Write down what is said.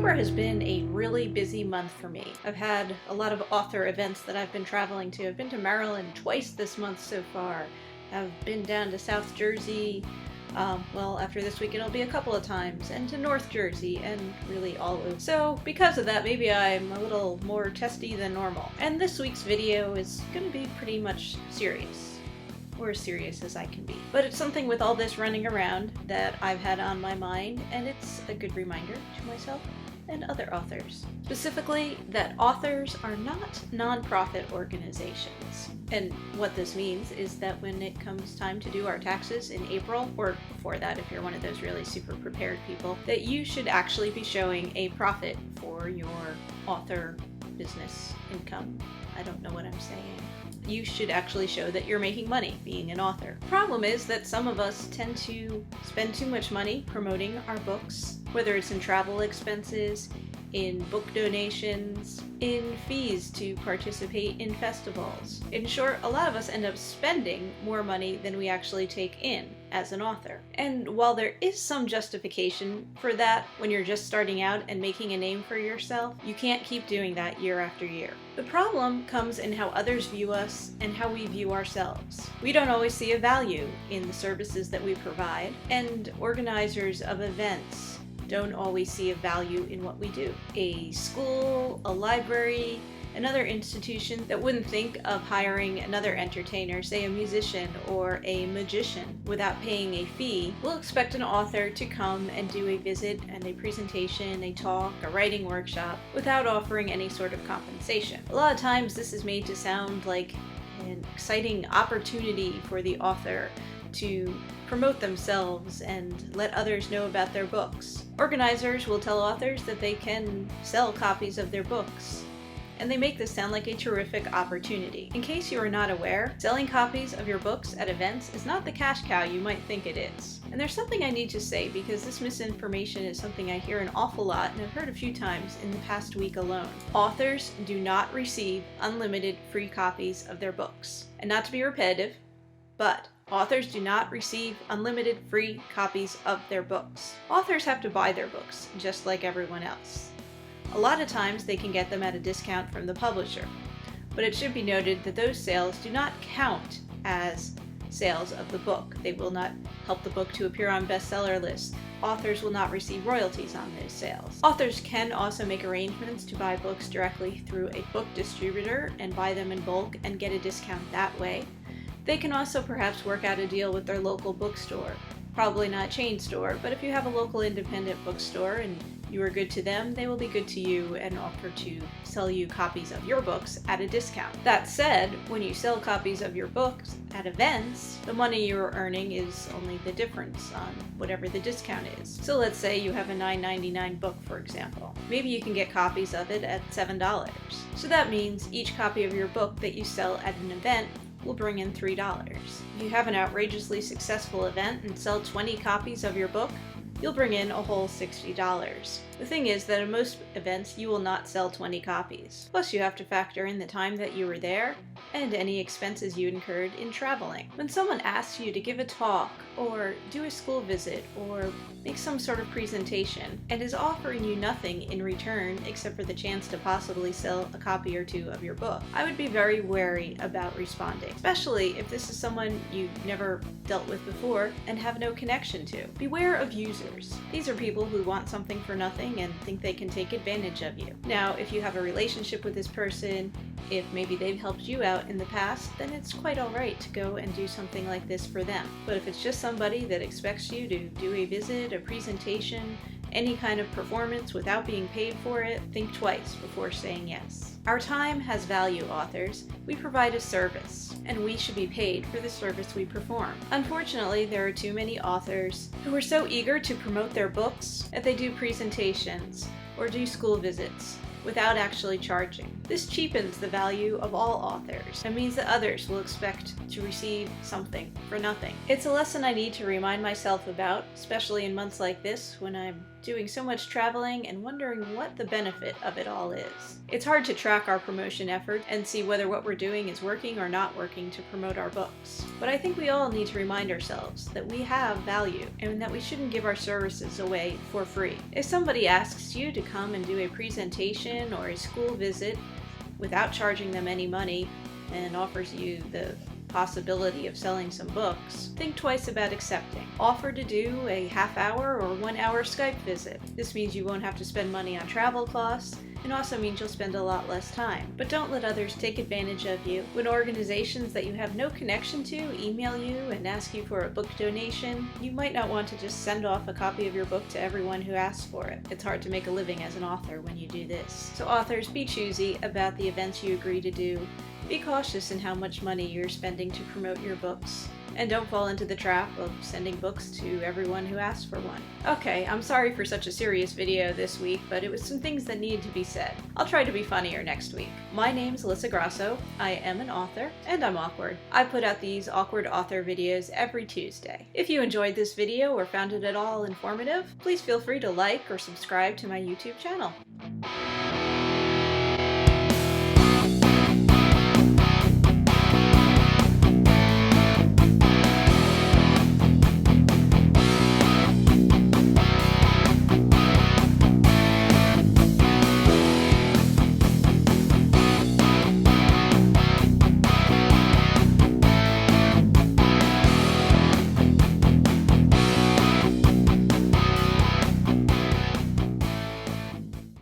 October has been a really busy month for me. I've had a lot of author events that I've been traveling to. I've been to Maryland twice this month so far. I've been down to South Jersey, well, after this week it'll be a couple of times, and to North Jersey, and really all over. So because of that, maybe I'm a little more testy than normal. And this week's video is gonna be pretty much serious. Or as serious as I can be. But it's something with all this running around that I've had on my mind, and it's a good reminder to myself and other authors. Specifically, that authors are not non-profit organizations. And what this means is that when it comes time to do our taxes in April, or before that if you're one of those really super prepared people, that you should actually be showing a profit for your author business income. I don't know what I'm saying. You should actually show that you're making money being an author. The problem is that some of us tend to spend too much money promoting our books, whether it's in travel expenses, in book donations, in fees to participate in festivals. In short, a lot of us end up spending more money than we actually take in as an author. And while there is some justification for that when you're just starting out and making a name for yourself, you can't keep doing that year after year. The problem comes in how others view us and how we view ourselves. We don't always see a value in the services that we provide, and organizers of events don't always see a value in what we do. A school, a library, another institution that wouldn't think of hiring another entertainer, say a musician or a magician, without paying a fee, will expect an author to come and do a visit and a presentation, a talk, a writing workshop, without offering any sort of compensation. A lot of times this is made to sound like an exciting opportunity for the author to promote themselves and let others know about their books. Organizers will tell authors that they can sell copies of their books, and they make this sound like a terrific opportunity. In case you are not aware, selling copies of your books at events is not the cash cow you might think it is. And there's something I need to say, because this misinformation is something I hear an awful lot and I've heard a few times in the past week alone. Authors do not receive unlimited free copies of their books. And not to be repetitive, but authors do not receive unlimited free copies of their books. Authors have to buy their books, just like everyone else. A lot of times they can get them at a discount from the publisher, but it should be noted that those sales do not count as sales of the book. They will not help the book to appear on bestseller lists. Authors will not receive royalties on those sales. Authors can also make arrangements to buy books directly through a book distributor and buy them in bulk and get a discount that way. They can also perhaps work out a deal with their local bookstore. Probably not a chain store, but if you have a local independent bookstore and you are good to them, they will be good to you and offer to sell you copies of your books at a discount. That said, when you sell copies of your books at events, the money you're earning is only the difference on whatever the discount is. So let's say you have a $9.99 book, for example. Maybe you can get copies of it at $7. So that means each copy of your book that you sell at an event will bring in $3. If you have an outrageously successful event and sell 20 copies of your book, you'll bring in a whole $60. The thing is that at most events you will not sell 20 copies. Plus you have to factor in the time that you were there and any expenses you incurred in traveling. When someone asks you to give a talk or do a school visit or make some sort of presentation and is offering you nothing in return except for the chance to possibly sell a copy or two of your book, I would be very wary about responding, especially if this is someone you've never dealt with before and have no connection to. Beware of users. These are people who want something for nothing and think they can take advantage of you. Now, if you have a relationship with this person, if maybe they've helped you out in the past, then it's quite alright to go and do something like this for them. But if it's just somebody that expects you to do a visit, a presentation, any kind of performance without being paid for it, think twice before saying yes. Our time has value, authors. We provide a service, and we should be paid for the service we perform. Unfortunately, there are too many authors who are so eager to promote their books that they do presentations or do school visits without actually charging. This cheapens the value of all authors and means that others will expect to receive something for nothing. It's a lesson I need to remind myself about, especially in months like this when I'm doing so much traveling and wondering what the benefit of it all is. It's hard to track our promotion effort and see whether what we're doing is working or not working to promote our books. But I think we all need to remind ourselves that we have value and that we shouldn't give our services away for free. If somebody asks you to come and do a presentation or a school visit without charging them any money and offers you the possibility of selling some books, think twice about accepting. Offer to do a half-hour or 1-hour Skype visit. This means you won't have to spend money on travel costs, and also means you'll spend a lot less time. But don't let others take advantage of you. When organizations that you have no connection to email you and ask you for a book donation, you might not want to just send off a copy of your book to everyone who asks for it. It's hard to make a living as an author when you do this. So authors, be choosy about the events you agree to do. Be cautious in how much money you're spending to promote your books. And don't fall into the trap of sending books to everyone who asks for one. Okay, I'm sorry for such a serious video this week, but it was some things that needed to be said. I'll try to be funnier next week. My name's Alyssa Grasso. I am an author, and I'm awkward. I put out these awkward author videos every Tuesday. If you enjoyed this video or found it at all informative, please feel free to like or subscribe to my YouTube channel.